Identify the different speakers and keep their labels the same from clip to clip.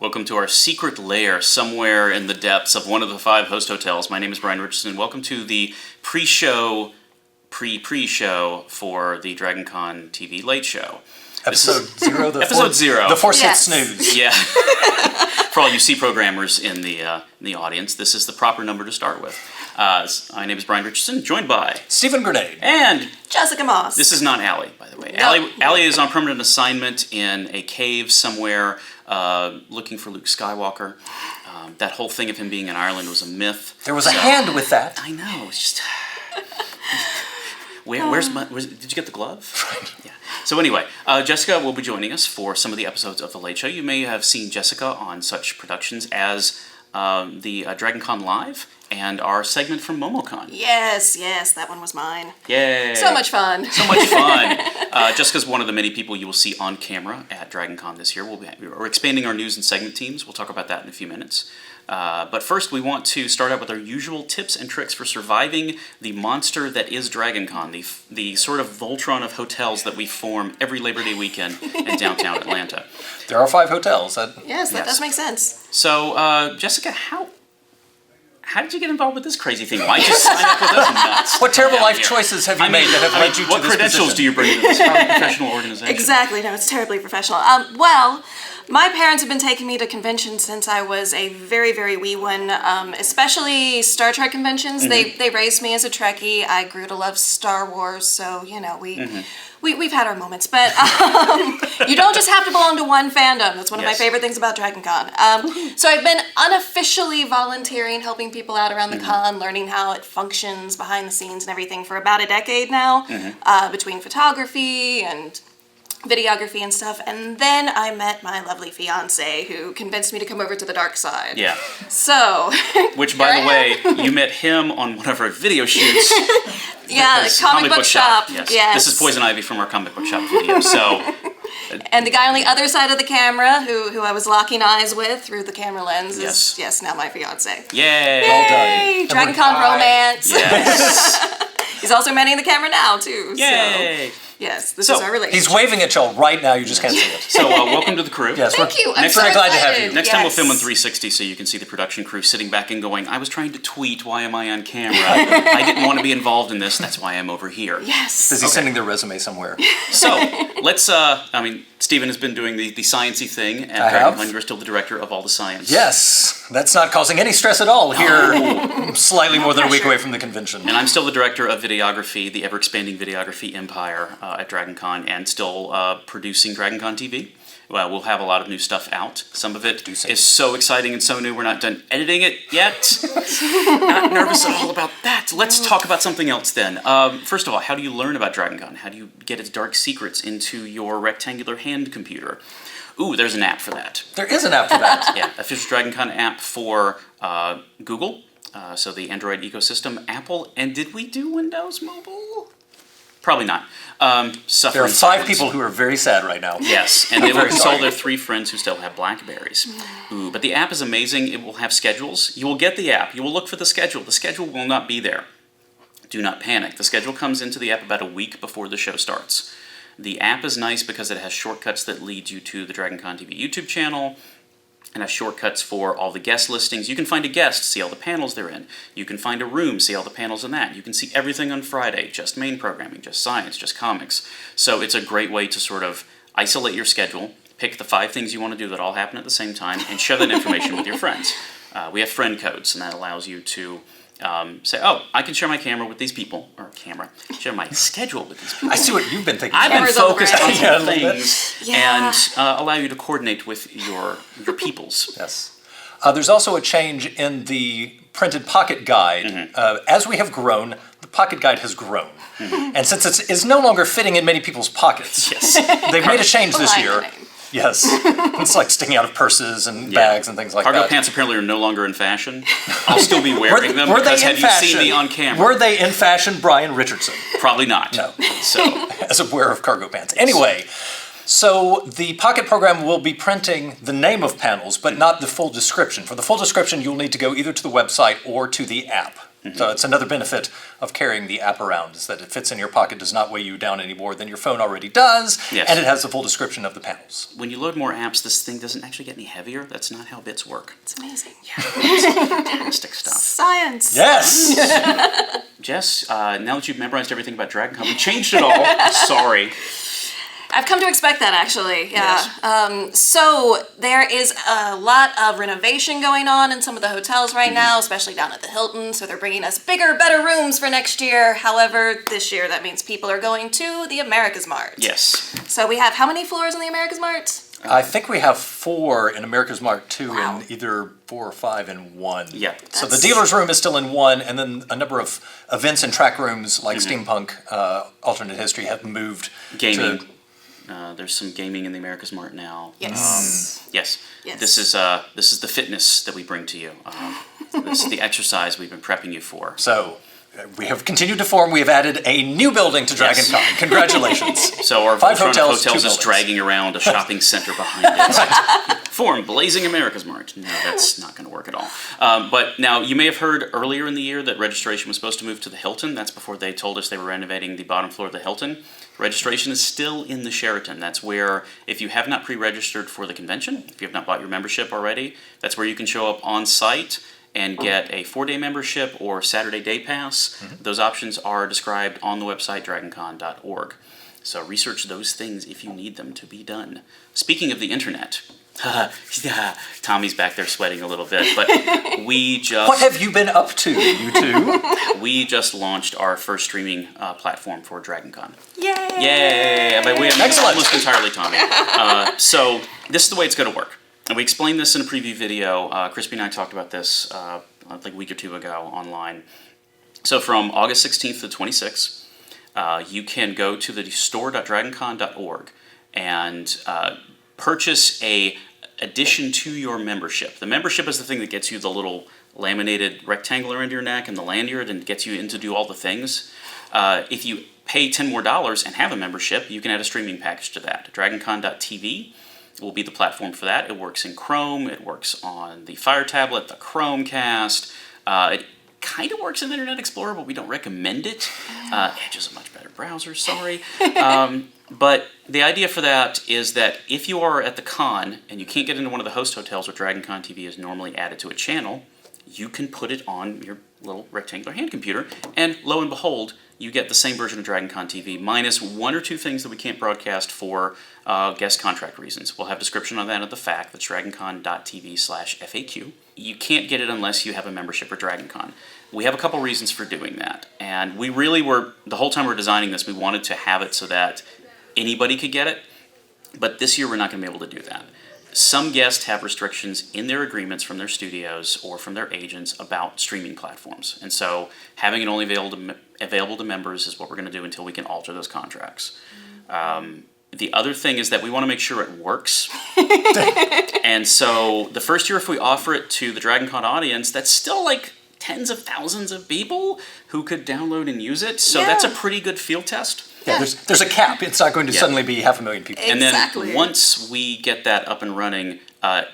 Speaker 1: Welcome to our secret lair somewhere in the depths of one of the 5 host hotels. My name is Brian Richardson. Welcome to the pre-show for the DragonConTV Late Show.
Speaker 2: Episode 0.
Speaker 1: Episode 0.
Speaker 2: The force-hit snooze.
Speaker 1: Yeah. For all you C programmers in the audience, this is the proper number to start with. My name is Brian Richardson, joined by
Speaker 2: Stephen Grenade.
Speaker 1: And
Speaker 3: Jessica Moss.
Speaker 1: This is not Allie, by the way.
Speaker 3: No.
Speaker 1: Allie is on permanent assignment in a cave somewhere, looking for Luke Skywalker. That whole thing of him being in Ireland was a myth.
Speaker 2: There was a hand with that.
Speaker 1: I know. It's just. Did you get the glove?
Speaker 2: Right.
Speaker 1: Yeah. So anyway, Jessica will be joining us for some of the episodes of The Late Show. You may have seen Jessica on such productions as the DragonCon Live and our segment from MomoCon.
Speaker 3: Yes, that one was mine.
Speaker 1: Yay!
Speaker 3: So much fun.
Speaker 1: So much fun. Jessica's one of the many people you will see on camera at DragonCon this year. We're expanding our news and segment teams. We'll talk about that in a few minutes. But first, we want to start out with our usual tips and tricks for surviving the monster that is DragonCon, the sort of Voltron of hotels that we form every Labor Day weekend in downtown Atlanta.
Speaker 2: There are 5 hotels.
Speaker 3: Yes, that does make sense.
Speaker 1: So, Jessica, how did you get involved with this crazy thing? Why'd you sign up with us nuts?
Speaker 2: What terrible life choices have you made that have led you to this
Speaker 1: What credentials do you bring to this highly professional organization?
Speaker 3: Exactly. No, it's terribly professional. Well, my parents have been taking me to conventions since I was a very, very wee one, especially Star Trek conventions.
Speaker 1: Mm-hmm.
Speaker 3: They raised me as a Trekkie. I grew to love Star Wars, so, we've had our moments. But you don't just have to belong to one fandom. That's one of my favorite things about DragonCon. So I've been unofficially volunteering, helping people out around the con, learning how it functions behind the scenes and everything for about a decade now, between photography and videography and stuff. And then I met my lovely fiance who convinced me to come over to the dark side.
Speaker 1: Yeah.
Speaker 3: So.
Speaker 1: Which, by the way, you met him on one of our video shoots.
Speaker 3: Yeah, the comic book shop.
Speaker 1: Yes. This is Poison Ivy from our comic book shop video. So.
Speaker 3: And the guy on the other side of the camera, who I was locking eyes with through the camera lens, is now my fiance.
Speaker 1: Yay!
Speaker 3: Yay!
Speaker 2: Well done.
Speaker 3: DragonCon romance.
Speaker 1: Yes.
Speaker 3: He's also manning the camera now too.
Speaker 1: Yay!
Speaker 3: So, yes, this is our relationship.
Speaker 2: He's waving at y'all right now. You just can't see it.
Speaker 1: So welcome to the crew.
Speaker 2: Yes,
Speaker 3: Thank you. I'm
Speaker 2: Next
Speaker 3: so
Speaker 2: time, glad to have
Speaker 3: excited.
Speaker 2: you.
Speaker 1: Next time we'll film in 360 so you can see the production crew sitting back and going, I was trying to tweet, why am I on camera? I didn't want to be involved in this, that's why I'm over here.
Speaker 3: Yes.
Speaker 2: Busy sending their resume somewhere.
Speaker 1: So, let's, Stephen has been doing the sciencey thing at
Speaker 2: I have.
Speaker 1: DragonCon. You're still the director of all the science.
Speaker 2: Yes, that's not causing any stress at all here, slightly more than a week away from the convention.
Speaker 1: And I'm still the director of videography, the ever-expanding videography empire at DragonCon, and still producing DragonConTV. Well, we'll have a lot of new stuff out. Some of it is so exciting and so new, we're not done editing it yet. Not nervous at all about that. Let's talk about something else then. First of all, how do you learn about DragonCon? How do you get its dark secrets into your rectangular hand computer? Ooh, there's an app for that.
Speaker 2: There is an app for that.
Speaker 1: Yeah, official DragonCon app for Google, so the Android ecosystem, Apple, and did we do Windows Mobile? Probably not.
Speaker 2: There are 5 people who are very sad right now.
Speaker 1: Yes, and they will console their 3 friends who still have Blackberries. Ooh, but the app is amazing. It will have schedules. You will get the app. You will look for the schedule. The schedule will not be there. Do not panic. The schedule comes into the app about a week before the show starts. The app is nice because it has shortcuts that lead you to the DragonConTV YouTube channel, and has shortcuts for all the guest listings. You can find a guest, see all the panels they're in. You can find a room, see all the panels in that. You can see everything on Friday, just main programming, just science, just comics. So it's a great way to sort of isolate your schedule, pick the 5 things you want to do that all happen at the same time, and share that information with your friends. We have friend codes, and that allows you to say, oh, I can share my camera with these people, or share my schedule with these people.
Speaker 2: I see what you've been thinking.
Speaker 1: I've been focused on
Speaker 2: Yeah, a
Speaker 1: some
Speaker 2: little
Speaker 1: things,
Speaker 3: Yeah.
Speaker 1: and allow you to coordinate with your peoples.
Speaker 2: Yes. There's also a change in the printed pocket guide. As we have grown, the pocket guide has grown. And since it's no longer fitting in many people's pockets, they've made a change this year. Yes. It's like sticking out of purses and bags and things like that.
Speaker 1: Cargo pants apparently are no longer in fashion. I'll still be wearing them because have you seen me on camera?
Speaker 2: Were they in fashion, Brian Richardson?
Speaker 1: Probably not.
Speaker 2: No.
Speaker 1: So,
Speaker 2: As a wearer of cargo pants. Anyway, so the Pocket program will be printing the name of panels, but not the full description. For the full description, you'll need to go either to the website or to the app. So it's another benefit of carrying the app around, is that it fits in your pocket, does not weigh you down any more than your phone already does,
Speaker 1: Yes.
Speaker 2: and it has the full description of the panels.
Speaker 1: When you load more apps, this thing doesn't actually get any heavier. That's not how bits work.
Speaker 3: It's amazing.
Speaker 1: Fantastic stuff.
Speaker 3: Science.
Speaker 2: Yes!
Speaker 1: Jess, now that you've memorized everything about DragonCon, we changed it all. Sorry.
Speaker 3: I've come to expect that, actually. Yeah. So there is a lot of renovation going on in some of the hotels right now, especially down at the Hilton. So they're bringing us bigger, better rooms for next year. However, this year that means people are going to the America's Mart.
Speaker 1: Yes.
Speaker 3: So we have how many floors in the America's Mart?
Speaker 2: I think we have 4 in America's Mart 2
Speaker 3: Wow.
Speaker 2: and either 4 or 5 in 1.
Speaker 1: Yeah.
Speaker 2: So the
Speaker 3: That's-
Speaker 2: dealer's room is still in 1, and then a number of events and track rooms like Steampunk, Alternate History have moved
Speaker 1: Gaming.
Speaker 2: to...
Speaker 1: There's some gaming in the America's Mart now.
Speaker 3: Yes.
Speaker 1: Yes.
Speaker 3: Yes.
Speaker 1: This is the fitness that we bring to you. This is the exercise we've been prepping you for.
Speaker 2: So we have continued to form. We have added a new building to
Speaker 1: Yes.
Speaker 2: DragonCon. Congratulations.
Speaker 1: So our
Speaker 2: 5
Speaker 1: Voltron
Speaker 2: hotels, 2
Speaker 1: Hotels is
Speaker 2: buildings.
Speaker 1: dragging around a shopping center behind it. Form Blazing America's Mart. No, that's not going to work at all. But now, you may have heard earlier in the year that registration was supposed to move to the Hilton. That's before they told us they were renovating the bottom floor of the Hilton. Registration is still in the Sheraton. That's where, if you have not pre-registered for the convention, if you have not bought your membership already, that's where you can show up on site and get a 4-day membership or Saturday day pass. Those options are described on the website dragoncon.org. So research those things if you need them to be done. Speaking of the internet, Tommy's back there sweating a little bit, but
Speaker 2: What have you been up to, you two?
Speaker 1: we just launched our first streaming platform for DragonCon.
Speaker 3: Yay!
Speaker 1: Yay! But we have
Speaker 2: Excellent.
Speaker 1: almost entirely Tommy. So this is the way it's going to work. And we explained this in a preview video. Crispy and I talked about this like a week or 2 ago online. So from August 16th to 26th, you can go to the store.dragoncon.org and purchase a addition to your membership. The membership is the thing that gets you the little laminated rectangle around your neck and the lanyard and gets you in to do all the things. If you pay $10 more and have a membership, you can add a streaming package to that. DragonCon.tv will be the platform for that. It works in Chrome. It works on the Fire tablet, the Chromecast. It kind of works in Internet Explorer, but we don't recommend it. Edge is a much better browser, sorry. But the idea for that is that if you are at the con and you can't get into one of the host hotels where DragonConTV is normally added to a channel, you can put it on your little rectangular hand computer, and lo and behold, you get the same version of DragonConTV, minus 1 or 2 things that we can't broadcast for guest contract reasons. We'll have description on that at the FAQ. That's dragoncon.tv/FAQ. You can't get it unless you have a membership for DragonCon. We have a couple reasons for doing that, and we really were, the whole time we were designing this, we wanted to have it so that anybody could get it, but this year we're not going to be able to do that. Some guests have restrictions in their agreements from their studios or from their agents about streaming platforms, and so having it only available to members is what we're going to do until we can alter those contracts. The other thing is that we want to make sure it works. And so the first year, if we offer it to the DragonCon audience, that's still like tens of thousands of people who could download and use it. So that's a pretty good field test.
Speaker 2: Yeah, there's a cap. It's not going to
Speaker 1: Yeah.
Speaker 2: suddenly be 500,000 people.
Speaker 1: And then
Speaker 3: Exactly.
Speaker 1: once we get that up and running,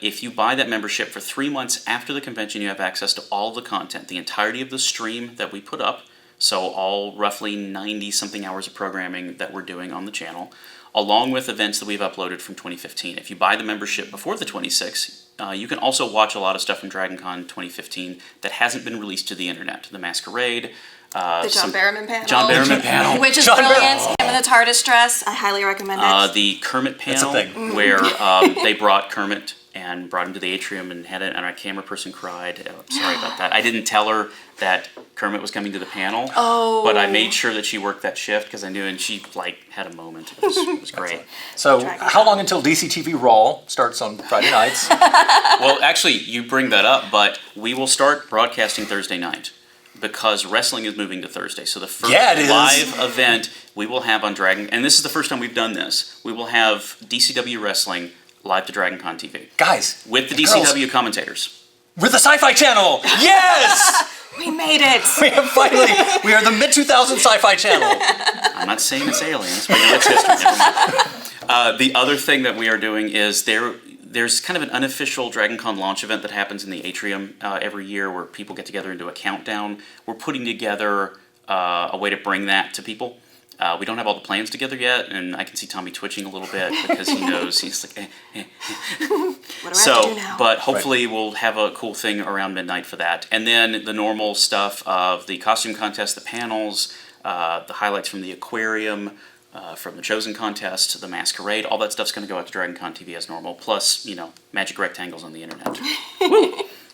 Speaker 1: if you buy that membership for 3 months after the convention, you have access to all the content, the entirety of the stream that we put up. So all roughly 90-something hours of programming that we're doing on the channel, along with events that we've uploaded from 2015. If you buy the membership before the 26th, you can also watch a lot of stuff from DragonCon 2015 that hasn't been released to the internet. The Masquerade.
Speaker 3: The John Barrowman panel.
Speaker 1: John Barrowman panel.
Speaker 3: Which is
Speaker 2: John
Speaker 3: brilliant.
Speaker 2: Barrowman.
Speaker 3: Him in the TARDIS dress. I highly recommend it.
Speaker 1: The Kermit
Speaker 2: It's a
Speaker 1: panel,
Speaker 2: thing.
Speaker 1: where they brought Kermit and brought him to the atrium and had it, and our camera person cried. Sorry about that. I didn't tell her that Kermit was coming to the panel, but I made sure that she worked that shift because I knew, and she had a moment. It was great.
Speaker 2: So
Speaker 3: Dragon
Speaker 2: how long until DCTV Raw starts on Friday nights?
Speaker 1: Well, actually, you bring that up, but we will start broadcasting Thursday night because wrestling is moving to Thursday. So the first
Speaker 2: Yeah, it is.
Speaker 1: live event we will have on Dragon, and this is the first time we've done this, we will have DCW Wrestling live to DragonCon TV.
Speaker 2: Guys.
Speaker 1: With the
Speaker 2: and girls,
Speaker 1: DCW commentators.
Speaker 2: With the Sci-Fi Channel! Yes!
Speaker 3: We made it.
Speaker 2: We are the mid-2000 Sci-Fi Channel.
Speaker 1: I'm not saying it's aliens, but it's history. Never mind. The other thing that we are doing is there there's kind of an unofficial DragonCon launch event that happens in the atrium every year where people get together and do a countdown. We're putting together a way to bring that to people. We don't have all the plans together yet, and I can see Tommy twitching a little bit because he knows he's like,
Speaker 3: What do I have to do now?
Speaker 1: But hopefully we'll have a cool thing around midnight for that. And then the normal stuff of the costume contest, the panels, the highlights from the aquarium, from the Chosen contest, the masquerade, all that stuff's going to go out to DragonConTV as normal, plus, magic rectangles on the internet.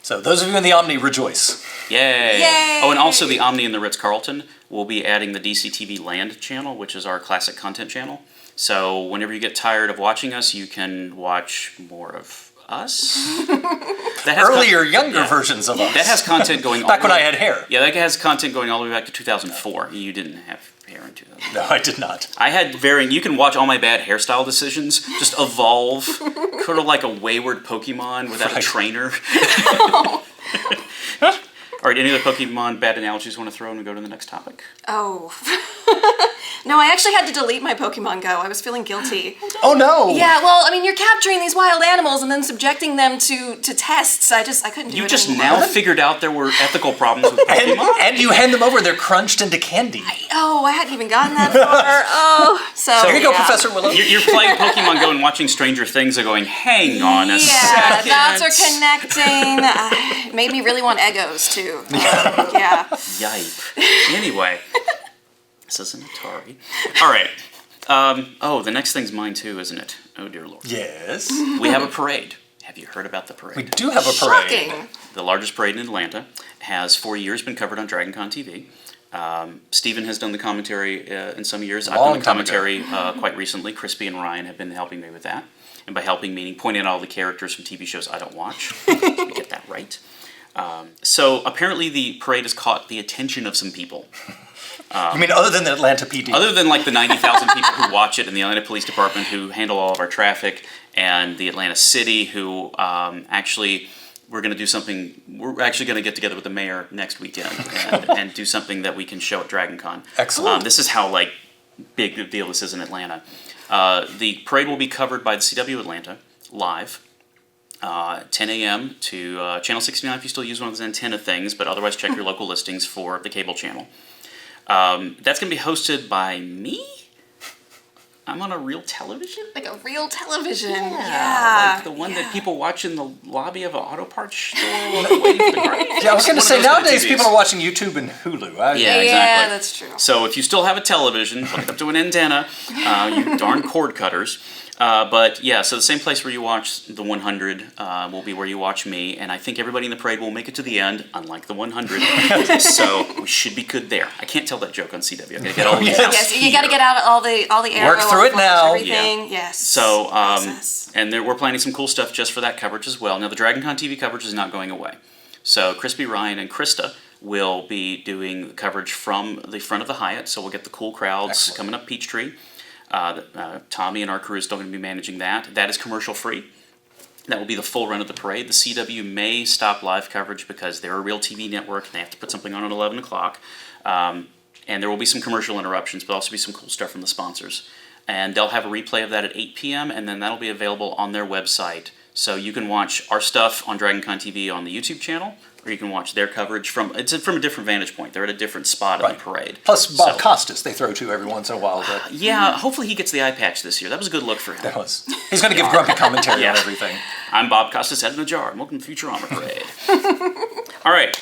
Speaker 2: So those of you in the Omni, rejoice.
Speaker 1: Yay!
Speaker 3: Yay!
Speaker 1: Oh, and also the Omni and the Ritz-Carlton will be adding the DCTV Land channel, which is our classic content channel. So whenever you get tired of watching us, you can watch more of us. That has
Speaker 2: Younger versions of us.
Speaker 1: That has content going
Speaker 2: Back when I had hair.
Speaker 1: Yeah, that has content going all the way back to 2004. You didn't have hair in 2004.
Speaker 2: No, I did not.
Speaker 1: I had you can watch all my bad hairstyle decisions just evolve, sort of like a wayward Pokemon without a trainer. All right, any other Pokemon bad analogies you want to throw in and go to the next topic?
Speaker 3: Oh. No, I actually had to delete my Pokemon Go. I was feeling guilty.
Speaker 2: Oh no!
Speaker 3: Yeah, well, I mean, you're capturing these wild animals and then subjecting them to tests. I couldn't do it
Speaker 1: You just
Speaker 3: anymore.
Speaker 1: now figured out there were ethical problems with Pokemon?
Speaker 2: And you hand them over, they're crunched into candy.
Speaker 3: Oh, I hadn't even gotten that far. Oh, so
Speaker 2: Here you go,
Speaker 3: yeah.
Speaker 2: Professor Willow.
Speaker 1: You're playing Pokemon Go and watching Stranger Things and going, hang on a
Speaker 3: Yeah,
Speaker 1: second.
Speaker 3: dots are connecting. It made me really want Eggos, too. Yeah.
Speaker 1: Yipe. Anyway, this is an Atari. All right. The next thing's mine too, isn't it? Oh, dear Lord.
Speaker 2: Yes.
Speaker 1: We have a parade. Have you heard about the parade?
Speaker 2: We do have a parade.
Speaker 3: Shocking.
Speaker 1: The largest parade in Atlanta has for years been covered on DragonCon TV. Stephen has done the commentary in some years. I've done the commentary quite recently. Crispy and Ryan have been helping me with that. And by helping, meaning pointing out all the characters from TV shows I don't watch. To get that right. So apparently the parade has caught the attention of some people.
Speaker 2: I mean, other than the Atlanta PD.
Speaker 1: Other than like the 90,000 people who watch it, and the Atlanta Police Department who handle all of our traffic, and the Atlanta City who we're going to do something. We're actually going to get together with the mayor next weekend and do something that we can show at DragonCon.
Speaker 2: Excellent.
Speaker 1: This is how big a deal this is in Atlanta. The parade will be covered by the CW Atlanta live. 10 a.m. to Channel 69 if you still use one of those antenna things, but otherwise check your local listings for the cable channel. That's going to be hosted by me. I'm on a real television?
Speaker 3: Like a real television. Yeah.
Speaker 1: Like the one that people watch in the lobby of an auto parts store while they're waiting for the car.
Speaker 2: Yeah, I was going to
Speaker 1: One
Speaker 2: say,
Speaker 1: of those kind of
Speaker 2: nowadays
Speaker 1: TVs.
Speaker 2: people are watching YouTube and Hulu.
Speaker 1: Yeah, exactly.
Speaker 3: Yeah, that's true.
Speaker 1: So if you still have a television, hook it up to an antenna, you darn cord cutters. But yeah, so the same place where you watch the 100 will be where you watch me, and I think everybody in the parade will make it to the end, unlike the 100. So we should be good there. I can't tell that joke on CW. I gotta get all these out
Speaker 3: Yes, you
Speaker 1: here.
Speaker 3: got to get out all the air.
Speaker 2: Work through it now.
Speaker 3: Everything. Yes.
Speaker 1: So,
Speaker 3: Process.
Speaker 1: and we're planning some cool stuff just for that coverage as well. Now, the DragonCon TV coverage is not going away. So, Crispy, Ryan, and Krista will be doing the coverage from the front of the Hyatt. So, we'll get the cool crowds
Speaker 2: Excellent.
Speaker 1: coming up Peachtree. Tommy and our crew is still going to be managing that. That is commercial free. That will be the full run of the parade. The CW may stop live coverage because they're a real TV network and they have to put something on at 11 o'clock. And there will be some commercial interruptions, but also be some cool stuff from the sponsors. And they'll have a replay of that at 8 p.m., and then that'll be available on their website. So you can watch our stuff on DragonCon TV on the YouTube channel, or you can watch their coverage from a different vantage point. They're at a different spot in the parade.
Speaker 2: Plus Bob
Speaker 1: So-
Speaker 2: Costas they throw to every once in a while. But
Speaker 1: Yeah, hopefully he gets the eye patch this year. That was a good look for him.
Speaker 2: that was, he's going to give grumpy commentary on
Speaker 1: Yeah.
Speaker 2: everything.
Speaker 1: I'm Bob Costas, head in a jar. Welcome to Futurama Parade. All right,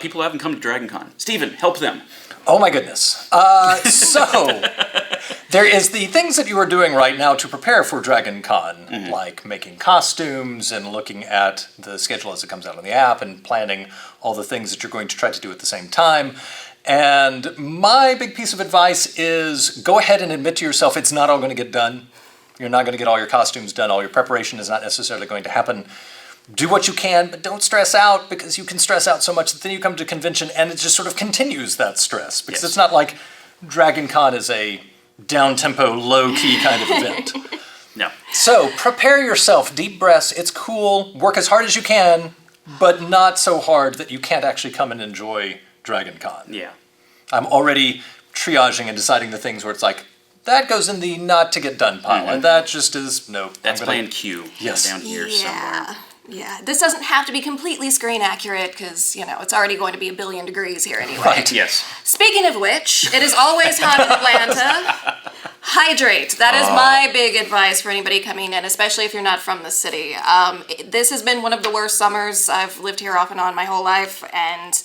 Speaker 1: people who haven't come to DragonCon. Stephen, help them.
Speaker 2: Oh my goodness. So, there is the things that you are doing right now to prepare for DragonCon, like making costumes and looking at the schedule as it comes out on the app and planning all the things that you're going to try to do at the same time. And my big piece of advice is go ahead and admit to yourself it's not all going to get done. You're not going to get all your costumes done. All your preparation is not necessarily going to happen. Do what you can, but don't stress out, because you can stress out so much that then you come to convention and it just sort of continues that stress. Because
Speaker 1: Yes.
Speaker 2: it's not like DragonCon is a down-tempo, low-key kind of event.
Speaker 1: No.
Speaker 2: So prepare yourself, deep breaths, it's cool, work as hard as you can, but not so hard that you can't actually come and enjoy DragonCon.
Speaker 1: Yeah.
Speaker 2: I'm already triaging and deciding the things where it's like, That goes in the not to get done pile. That just is, no.
Speaker 1: That's plan Q.
Speaker 2: Yes.
Speaker 1: Down here somewhere.
Speaker 3: Yeah, this doesn't have to be completely screen accurate because, it's already going to be 1 billion degrees here anyway.
Speaker 2: Right.
Speaker 1: Yes.
Speaker 3: Speaking of which, it is always hot in Atlanta. Hydrate. That is my big advice for anybody coming in, especially if you're not from the city. This has been one of the worst summers. I've lived here off and on my whole life, and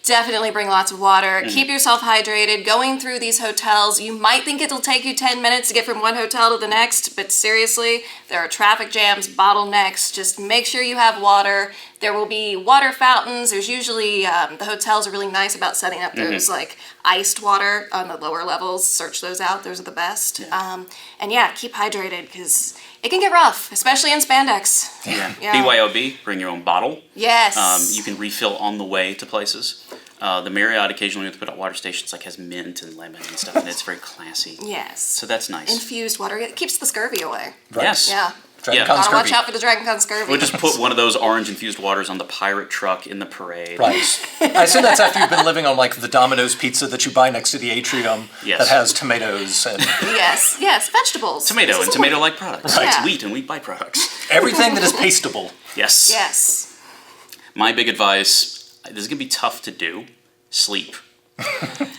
Speaker 3: definitely bring lots of water. Keep yourself hydrated. Going through these hotels, you might think it'll take you 10 minutes to get from one hotel to the next, but seriously, there are traffic jams, bottlenecks. Just make sure you have water. There will be water fountains. There's usually, the hotels are really nice about setting up those like iced water on the lower levels. Search those out. Those are the best. Keep hydrated because it can get rough, especially in spandex.
Speaker 1: Yeah. BYOB, bring your own bottle.
Speaker 3: Yes.
Speaker 1: You can refill on the way to places. The Marriott occasionally with the put out water stations has mint and lemon and stuff, and it's very classy.
Speaker 3: Yes.
Speaker 1: So that's nice.
Speaker 3: Infused water. It keeps the scurvy away.
Speaker 2: Right.
Speaker 1: Yes.
Speaker 3: Yeah.
Speaker 2: DragonCon
Speaker 3: Gotta
Speaker 2: scurvy.
Speaker 3: watch out for the DragonCon scurvy.
Speaker 1: We'll just put one of those orange infused waters on the pirate truck in the parade.
Speaker 2: Right. I assume that's after you've been living on the Domino's pizza that you buy next to the atrium that has tomatoes and
Speaker 3: Yes, vegetables.
Speaker 1: Tomato and tomato-like products.
Speaker 2: Right.
Speaker 3: Yeah.
Speaker 1: Wheat and wheat byproducts.
Speaker 2: everything that is pasteable.
Speaker 1: Yes.
Speaker 3: Yes.
Speaker 1: My big advice, this is going to be tough to do, sleep.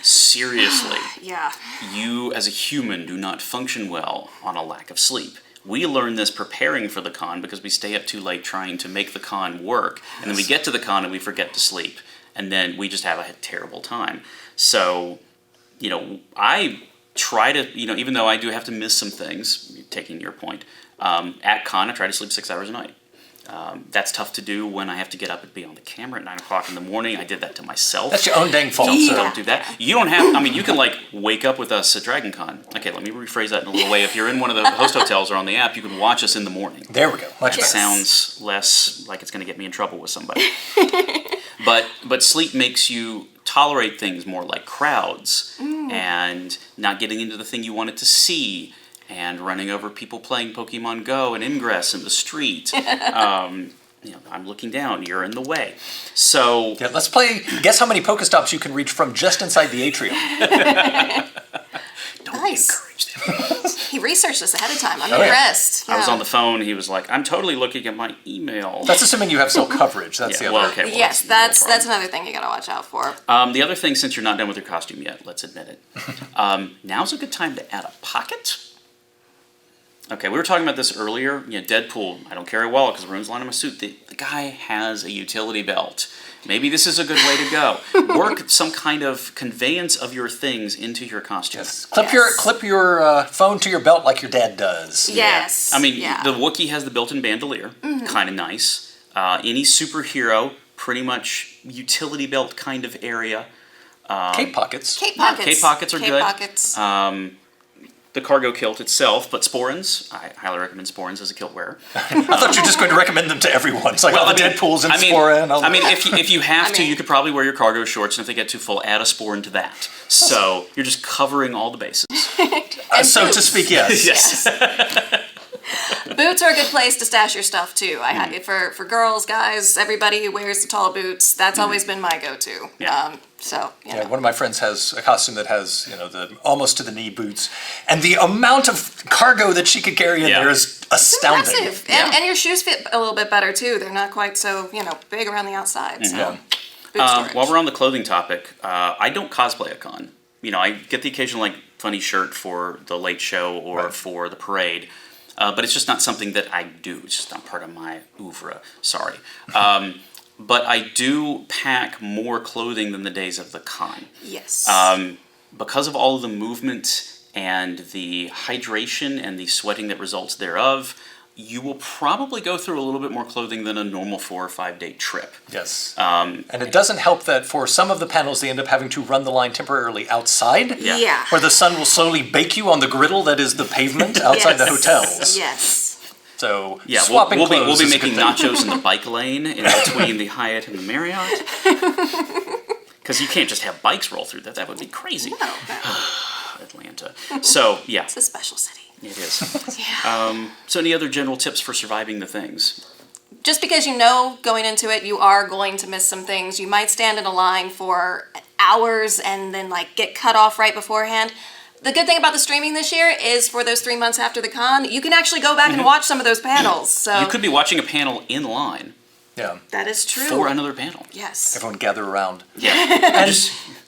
Speaker 1: Seriously.
Speaker 3: Yeah.
Speaker 1: You as a human do not function well on a lack of sleep. We learn this preparing for the con because we stay up too late trying to make the con work. And then we get to the con and we forget to sleep. And then we just have a terrible time. So, I try to, even though I do have to miss some things, taking your point, at con I try to sleep 6 hours a night. That's tough to do when I have to get up and be on the camera at 9 o'clock in the morning. I did that to myself.
Speaker 2: That's your own dang fault.
Speaker 1: So don't do that. You don't have, you can wake up with us at DragonCon. Okay, let me rephrase that in a little way. If you're in one of the host hotels or on the app, you can watch us in the morning.
Speaker 2: There we go. Much better.
Speaker 1: Sounds less like it's going to get me in trouble with somebody. But sleep makes you tolerate things more like crowds and not getting into the thing you wanted to see and running over people playing Pokemon Go and Ingress in the street. I'm looking down, you're in the way. So
Speaker 2: let's play guess how many Pokestops you can reach from just inside the atrium.
Speaker 1: don't
Speaker 3: Nice.
Speaker 1: encourage them.
Speaker 3: He researched this ahead of time. I'm
Speaker 2: yeah.
Speaker 3: impressed.
Speaker 1: I was
Speaker 3: Yeah.
Speaker 1: on the phone, he was like, I'm totally looking at my email.
Speaker 2: That's assuming you have cell coverage. That's the other.
Speaker 1: well, okay, well,
Speaker 3: Yes,
Speaker 1: no
Speaker 3: that's
Speaker 1: problem.
Speaker 3: another thing you gotta watch out for.
Speaker 1: The other thing, since you're not done with your costume yet, let's admit it. Now's a good time to add a pocket. Okay, we were talking about this earlier. Deadpool, I don't carry a wallet because Rune's lying in my suit. The guy has a utility belt. Maybe this is a good way to go. Work some kind of conveyance of your things into your costume.
Speaker 2: Yes. Clip your phone to your belt like your dad does.
Speaker 3: Yes.
Speaker 1: The Wookiee has the built-in bandolier. Kind of nice. Any superhero, pretty much utility belt kind of area.
Speaker 2: Cape pockets.
Speaker 3: Cape pockets.
Speaker 1: Cape pockets are
Speaker 3: Cape
Speaker 1: good.
Speaker 3: Pockets.
Speaker 1: The cargo kilt itself, but sporins, I highly recommend sporins as a kilt wearer.
Speaker 2: I thought you were just going to recommend them to everyone. It's like all the Deadpools and Sporin.
Speaker 1: If you have to, you could probably wear your cargo shorts, and if they get too full, add a sporin to that. So you're just covering all the bases.
Speaker 2: So to speak, yes.
Speaker 1: Yes.
Speaker 3: Boots are a good place to stash your stuff too. I had for girls, guys, everybody who wears the tall boots. That's always been my go-to.
Speaker 1: Yeah.
Speaker 2: Yeah, one of my friends has a costume that has, the almost to the knee boots, and the amount of cargo that she could carry in there is astounding.
Speaker 3: Impressive. And your shoes fit a little bit better too. They're not quite so, big around the outside. So boot storage.
Speaker 1: While we're on the clothing topic, I don't cosplay a con. I get the occasional funny shirt for the late show or for the parade. But it's just not something that I do. It's just not part of my oeuvre. Sorry. But I do pack more clothing than the days of the con.
Speaker 3: Yes.
Speaker 1: Because of all of the movement and the hydration and the sweating that results thereof, you will probably go through a little bit more clothing than a normal 4 or 5 day trip.
Speaker 2: Yes. And it doesn't help that for some of the panels, they end up having to run the line temporarily outside.
Speaker 3: Yeah.
Speaker 2: Where the sun will slowly bake you on the griddle that is the pavement outside the hotels.
Speaker 3: Yes.
Speaker 2: So
Speaker 1: Yeah,
Speaker 2: swapping
Speaker 1: we'll
Speaker 2: clothes
Speaker 1: be
Speaker 2: is a
Speaker 1: making
Speaker 2: good thing.
Speaker 1: nachos in the bike lane in between the Hyatt and the Marriott. Because you can't just have bikes roll through that. That would be crazy.
Speaker 3: No.
Speaker 1: Atlanta. So, yeah,
Speaker 3: It's a special city.
Speaker 1: it is.
Speaker 3: Yeah.
Speaker 1: So any other general tips for surviving the things?
Speaker 3: Just because going into it, you are going to miss some things. You might stand in a line for hours and then get cut off right beforehand. The good thing about the streaming this year is for those 3 months after the con, you can actually go back and watch some of those panels. So
Speaker 1: You could be watching a panel in line
Speaker 2: Yeah.
Speaker 3: that is true.
Speaker 1: for another panel.
Speaker 3: Yes.
Speaker 2: Everyone gather around.
Speaker 1: Yeah.
Speaker 2: And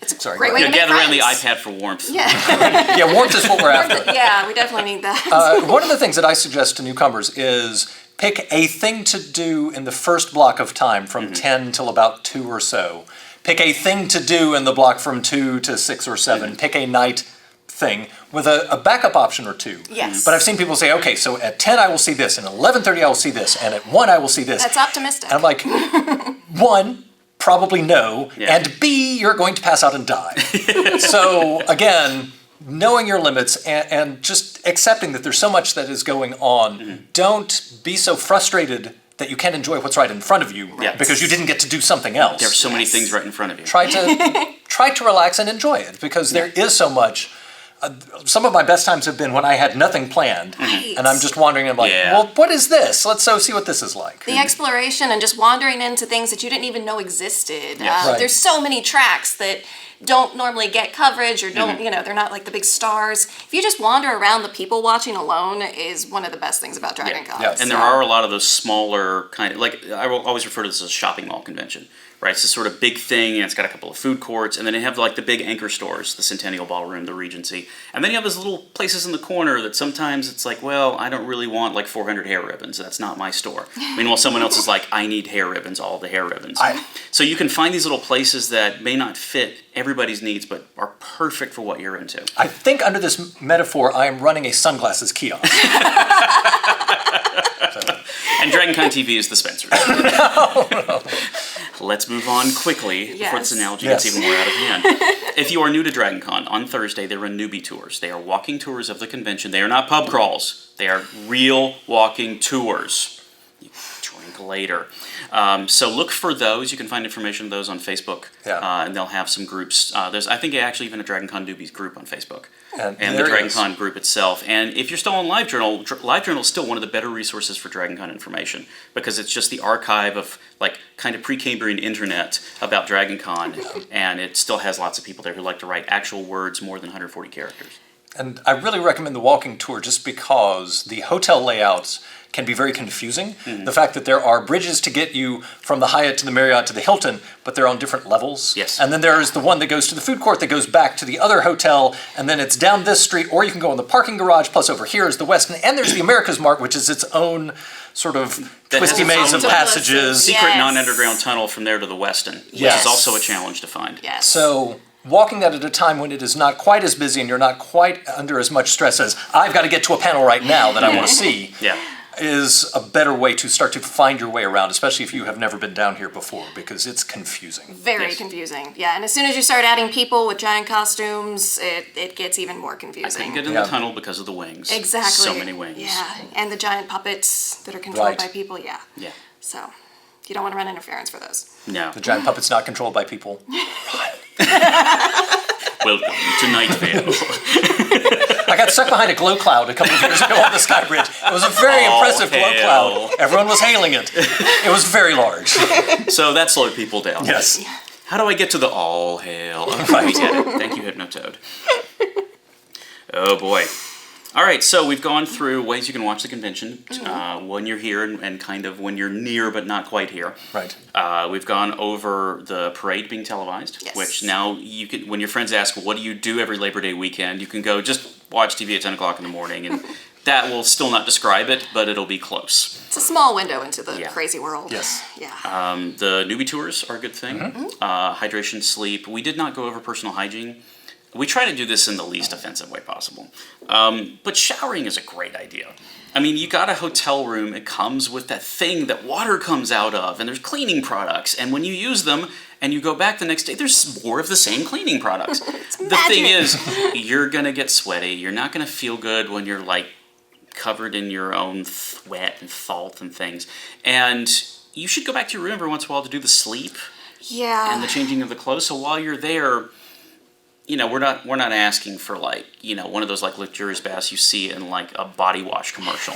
Speaker 3: It's a
Speaker 2: Sorry,
Speaker 3: great
Speaker 2: go
Speaker 3: way
Speaker 1: Yeah,
Speaker 3: to make
Speaker 1: gather around the
Speaker 3: friends.
Speaker 1: iPad for warmth.
Speaker 3: Yeah.
Speaker 2: yeah, warmth is what we're after.
Speaker 3: Yeah, we definitely need that.
Speaker 2: One of the things that I suggest to newcomers is pick a thing to do in the first block of time from 10 till about 2 or so. Pick a thing to do in the block from 2 to 6 or 7. Pick a night thing with a backup option or two.
Speaker 3: Yes.
Speaker 2: But I've seen people say, okay, so at 10 I will see this, and 11:30 I will see this, and at 1 I will see this.
Speaker 3: That's optimistic.
Speaker 2: And I'm like, 1, probably no,
Speaker 1: Yeah.
Speaker 2: and B, you're going to pass out and die. So again, knowing your limits and just accepting that there's so much that is going on. Don't be so frustrated that you can't enjoy what's right in front of you
Speaker 1: Yeah.
Speaker 2: because you didn't get to do something else.
Speaker 1: There's so many things right in front of you.
Speaker 2: Try to relax and enjoy it because there is so much. Some of my best times have been when I had nothing planned,
Speaker 3: Right.
Speaker 2: and I'm just wandering. And I'm like,
Speaker 1: Yeah.
Speaker 2: well, what is this? Let's see what this is like.
Speaker 3: The exploration and just wandering into things that you didn't even know existed.
Speaker 1: Yes.
Speaker 2: Right.
Speaker 3: There's so many tracks that don't normally get coverage or don't, they're not like the big stars. If you just wander around, the people watching alone is one of the best things about DragonCon.
Speaker 2: Yes.
Speaker 1: And there are a lot of those smaller kind of, like, I will always refer to this as a shopping mall convention, right? It's this sort of big thing, and it's got a couple of food courts, and then they have like the big anchor stores, the Centennial Ballroom, the Regency, and then you have those little places in the corner that sometimes it's like, well, I don't really want like 400 hair ribbons. That's not my store. Meanwhile, someone else is like, I need hair ribbons, all the hair ribbons. So you can find these little places that may not fit everybody's needs, but are perfect for what you're into.
Speaker 2: I think under this metaphor, I am running a sunglasses kiosk.
Speaker 1: And DragonConTV is the sponsor. Let's move on quickly before this
Speaker 3: Yes.
Speaker 1: analogy
Speaker 2: Yes.
Speaker 1: gets even more out of hand. If you are new to DragonCon, on Thursday they run newbie tours. They are walking tours of the convention. They are not pub crawls. They are real walking tours. You drink later. So look for those. You can find information on those on Facebook.
Speaker 2: Yeah.
Speaker 1: And they'll have some groups. There's, I think, actually even a DragonCon newbies group on Facebook.
Speaker 2: And
Speaker 1: And the
Speaker 2: there is.
Speaker 1: DragonCon group itself. And if you're still on LiveJournal, LiveJournal is still one of the better resources for DragonCon information because it's just the archive of like kind of pre-Cambrian internet about DragonCon, and it still has lots of people there who like to write actual words more than 140 characters.
Speaker 2: And I really recommend the walking tour just because the hotel layouts can be very confusing. The fact that there are bridges to get you from the Hyatt to the Marriott to the Hilton, but they're on different levels.
Speaker 1: Yes.
Speaker 2: And then there is the one that goes to the food court that goes back to the other hotel, and then it's down this street, or you can go in the parking garage, plus over here is the Westin, and there's the America's Mart, which is its own sort of
Speaker 1: That has
Speaker 2: twisty
Speaker 1: its
Speaker 2: maze
Speaker 1: own
Speaker 2: of
Speaker 1: little
Speaker 2: passages.
Speaker 3: Yeah.
Speaker 1: Secret
Speaker 3: Yes.
Speaker 1: non-underground tunnel from there to the Westin, which
Speaker 2: Yes.
Speaker 1: is also a challenge to find.
Speaker 3: Yes.
Speaker 2: So walking that at a time when it is not quite as busy and you're not quite under as much stress as, I've got to get to a panel right now that I want to see.
Speaker 1: Yeah.
Speaker 2: Is a better way to start to find your way around, especially if you have never been down here before, because it's confusing.
Speaker 3: Very
Speaker 1: Yes.
Speaker 3: confusing. Yeah, and as soon as you start adding people with giant costumes, it gets even more
Speaker 1: I couldn't
Speaker 3: confusing.
Speaker 1: get in
Speaker 2: Yeah.
Speaker 1: the tunnel because of the wings.
Speaker 3: Exactly.
Speaker 1: So many wings.
Speaker 3: Yeah, and the giant puppets that are controlled
Speaker 2: Right.
Speaker 3: by people. Yeah.
Speaker 1: Yeah.
Speaker 3: So you don't want to run interference for those.
Speaker 1: No.
Speaker 2: The giant puppet's not controlled by people.
Speaker 1: Welcome to Night Vale.
Speaker 2: I got stuck behind a glow cloud a couple of years ago on the Sky Bridge. It was a very impressive glow
Speaker 1: hail.
Speaker 2: cloud. Everyone was hailing it. It was very large.
Speaker 1: So that slowed people down.
Speaker 2: Yes.
Speaker 1: How do I get to the all hail? Okay, we get it. Thank you, Hypnotoad. Oh boy. All right, so we've gone through ways you can watch the convention when you're here and kind of when you're near but not quite here.
Speaker 2: Right.
Speaker 1: We've gone over the parade being televised,
Speaker 3: Yes.
Speaker 1: which now you can. When your friends ask, "What do you do every Labor Day weekend?" You can go just watch TV at 10 o'clock in the morning, and that will still not describe it, but it'll be close.
Speaker 3: It's a small window into the
Speaker 1: Yeah.
Speaker 3: crazy world.
Speaker 2: Yes.
Speaker 3: Yeah.
Speaker 1: The newbie tours are a good thing. Hydration, sleep. We did not go over personal hygiene. We try to do this in the least offensive way possible. But showering is a great idea. I mean, you got a hotel room, it comes with that thing that water comes out of, and there's cleaning products, and when you use them and you go back the next day, there's more of the same cleaning products. The thing is, you're gonna get sweaty, you're not gonna feel good when you're like covered in your own sweat and salt and things. And you should go back to your room every once in a while to do the sleep
Speaker 3: Yeah.
Speaker 1: and the changing of the clothes. So while you're there, we're not asking for like, one of those like luxurious baths you see in like a body wash commercial,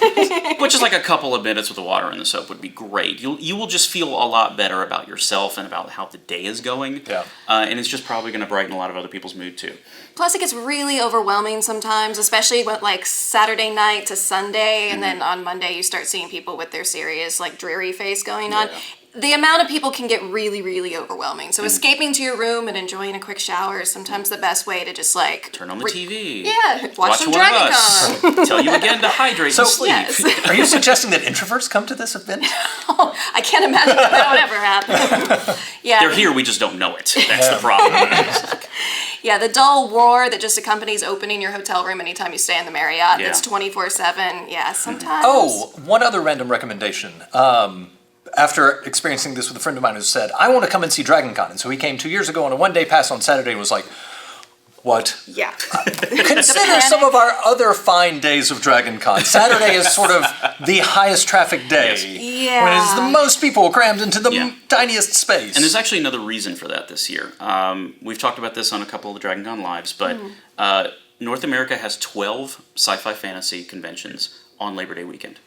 Speaker 1: which is like a couple of minutes with the water and the soap would be great. You will just feel a lot better about yourself and about how the day is going.
Speaker 2: Yeah.
Speaker 1: And it's just probably going to brighten a lot of other people's mood too.
Speaker 3: Plus, it gets really overwhelming sometimes, especially when like Saturday night to Sunday, and then on Monday you start seeing people with their serious, like dreary face going on. The amount of people can get really, really overwhelming. So escaping to your room and enjoying a quick shower is sometimes the best way to just like
Speaker 1: turn on the TV.
Speaker 3: Yeah, watch some
Speaker 1: one of
Speaker 3: DragonCon.
Speaker 1: us. Tell you again to hydrate and sleep.
Speaker 3: Yes.
Speaker 2: Are you suggesting that introverts come to this event?
Speaker 3: I can't imagine that would ever happen. Yeah,
Speaker 1: They're here, we just don't know it. That's the problem.
Speaker 3: yeah, the dull roar that just accompanies opening your hotel room anytime you stay in the Marriott.
Speaker 1: Yeah.
Speaker 3: That's 24/7. Yeah, sometimes.
Speaker 2: Oh, one other random recommendation. After experiencing this with a friend of mine who said, I want to come and see DragonCon. And so he came 2 years ago on a one-day pass on Saturday and was like, what?
Speaker 3: Yeah.
Speaker 2: Consider some of our other fine days of DragonCon. Saturday is sort of the highest traffic day.
Speaker 3: Yeah.
Speaker 2: When it is the most people crammed into the
Speaker 1: Yeah.
Speaker 2: tiniest space.
Speaker 1: And there's actually another reason for that this year. We've talked about this on a couple of the DragonCon lives, but North America has 12 sci-fi fantasy conventions on Labor Day weekend.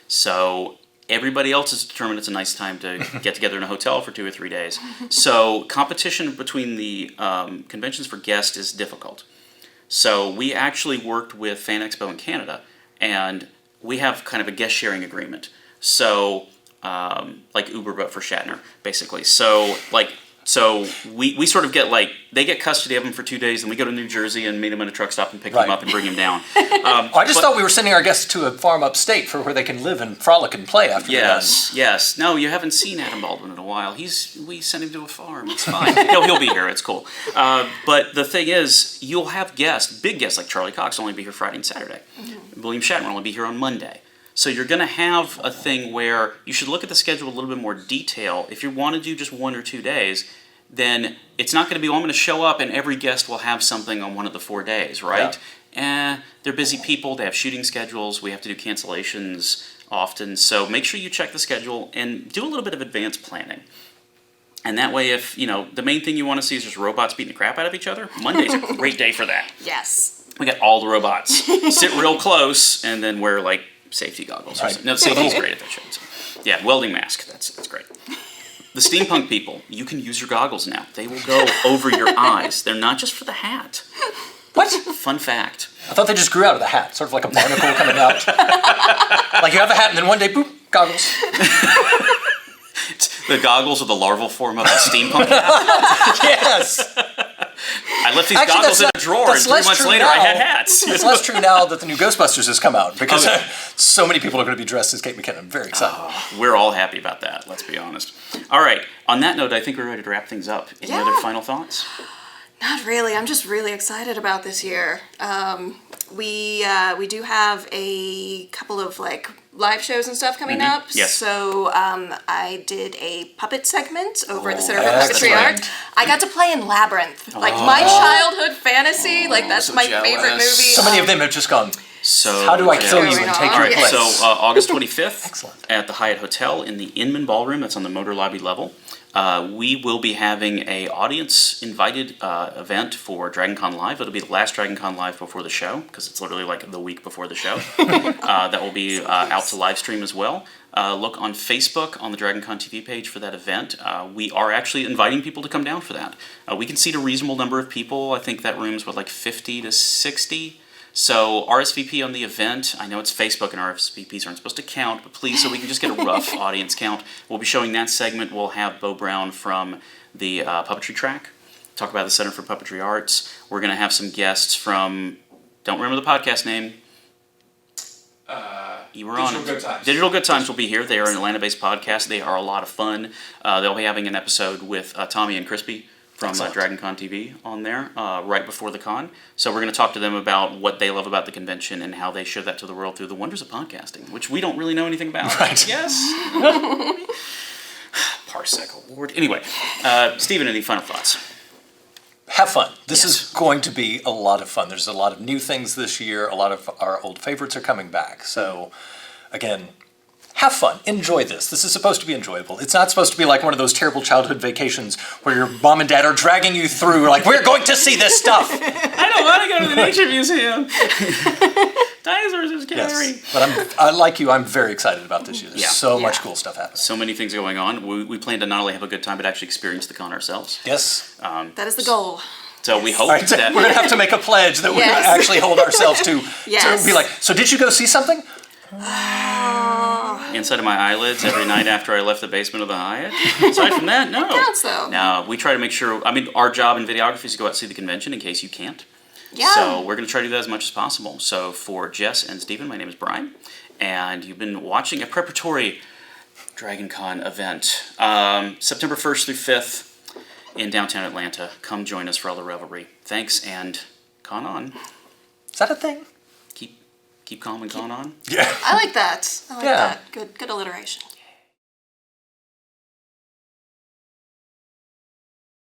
Speaker 1: So everybody else has determined it's a nice time to get together in a hotel for 2 or 3 days. So competition between the conventions for guests is difficult. So we actually worked with Fan Expo in Canada, and we have kind of a guest sharing agreement. So like Uber, but for Shatner, basically. So we sort of get like, they get custody of him for 2 days, and we go to New Jersey and meet him at a truck stop and pick him up and bring him down.
Speaker 2: I just thought we were sending our guests to a farm upstate for where they can live and frolic and play after
Speaker 1: Yes. No, you haven't seen Adam Baldwin in a while. We sent him to a farm. It's fine. He'll be here. It's cool. But the thing is, you'll have guests, big guests like Charlie Cox, only be here Friday and Saturday. William Shatner will only be here on Monday. So you're going to have a thing where you should look at the schedule a little bit more detail. If you want to do just 1 or 2 days, then it's not going to be, I'm going to show up and every guest will have something on one of the 4 days, right? They're busy people. They have shooting schedules. We have to do cancellations often. So make sure you check the schedule and do a little bit of advanced planning. And that way, if, the main thing you want to see is just robots beating the crap out of each other, Monday's a great day for that.
Speaker 3: Yes.
Speaker 1: We got all the robots. Sit real close and then wear, like, safety goggles.
Speaker 2: Right.
Speaker 1: No, safety's great at that show. So. Yeah, welding mask. That's great. The steampunk people, you can use your goggles now. They will go over your eyes. They're not just for the hat.
Speaker 2: What?
Speaker 1: Fun fact.
Speaker 2: I thought they just grew out of the hat, sort of like a barnacle coming out. Like you have the hat and then one day, boop, goggles.
Speaker 1: The goggles are the larval form of a steampunk hat.
Speaker 2: Yes.
Speaker 1: I left these goggles in a drawer, and 3 months later I had hats.
Speaker 2: It's less true now that the new Ghostbusters has come out, because so many people are going to be dressed as Kate McKinnon. I'm very excited.
Speaker 1: We're all happy about that, let's be honest. All right, on that note, I think we're ready to wrap things up. Any other final thoughts?
Speaker 3: Not really. I'm just really excited about this year. We do have a couple of like live shows and stuff coming up.
Speaker 1: Yes.
Speaker 3: So I did a puppet segment over at the Center for
Speaker 2: that's
Speaker 3: Puppetry
Speaker 2: right.
Speaker 3: Art. I got to play in Labyrinth, like my childhood fantasy. Like that's
Speaker 1: so
Speaker 3: my favorite
Speaker 1: jealous.
Speaker 3: movie.
Speaker 2: So many of them have just gone,
Speaker 1: So
Speaker 2: how do I kill you
Speaker 3: Going
Speaker 2: and take
Speaker 3: on.
Speaker 2: your
Speaker 1: All right,
Speaker 2: place?
Speaker 1: so August 25th
Speaker 2: Excellent.
Speaker 1: at the Hyatt Hotel in the Inman Ballroom, that's on the motor lobby level. We will be having a audience invited event for DragonCon Live. It'll be the last DragonCon Live before the show, because it's literally like the week before the show. That will be out to live stream as well. Look on Facebook on the DragonConTV page for that event. We are actually inviting people to come down for that. We can seat a reasonable number of people. I think that room's like 50 to 60. So RSVP on the event. I know it's Facebook and RSVPs aren't supposed to count, but please, so we can just get a rough audience count. We'll be showing that segment. We'll have Bo Brown from the puppetry track talk about the Center for Puppetry Arts. We're going to have some guests from, don't remember the podcast name. You were on
Speaker 4: Digital Good Times.
Speaker 1: Digital Good Times will be here. They are an Atlanta-based podcast. They are a lot of fun. They'll be having an episode with Tommy and Crispy from DragonConTV on there right before the con. So we're going to talk to them about what they love about the convention and how they show that to the world through the wonders of podcasting, which we don't really know anything about.
Speaker 2: Right.
Speaker 1: Yes. Parsec, Lord. Anyway, Stephen, any final thoughts?
Speaker 2: Have fun. This
Speaker 1: Yes.
Speaker 2: is going to be a lot of fun. There's a lot of new things this year. A lot of our old favorites are coming back. So, again, have fun. Enjoy this. This is supposed to be enjoyable. It's not supposed to be like one of those terrible childhood vacations where your mom and dad are dragging you through, like, we're going to see this stuff.
Speaker 1: I don't want to go to the nature museum. Dinosaurs are scary.
Speaker 2: Yes. But like you, I'm very excited about this year. There's so much cool stuff happening.
Speaker 1: So many things going on. We plan to not only have a good time, but actually experience the con ourselves.
Speaker 2: Yes.
Speaker 3: That is the goal.
Speaker 1: So we hope
Speaker 2: Right, so
Speaker 1: that
Speaker 2: we're going to have to make a pledge that we're going to actually hold ourselves to.
Speaker 3: Yes.
Speaker 2: To be like, so did you go see something?
Speaker 1: inside of my eyelids every night after I left the basement of the Hyatt. Aside from that, no.
Speaker 3: Counts though.
Speaker 1: No, we try to make sure. I mean, our job in videography is to go out and see the convention in case you can't.
Speaker 3: Yeah.
Speaker 1: So we're going to try to do that as much as possible. So for Jess and Stephen, my name is Brian, and you've been watching a preparatory DragonCon event, September 1st through 5th in downtown Atlanta. Come join us for all the revelry. Thanks, and con on.
Speaker 2: Is that a thing?
Speaker 1: Keep calm and con on.
Speaker 2: Yeah.
Speaker 3: I like that. I like
Speaker 2: Yeah.
Speaker 3: that. Good alliteration.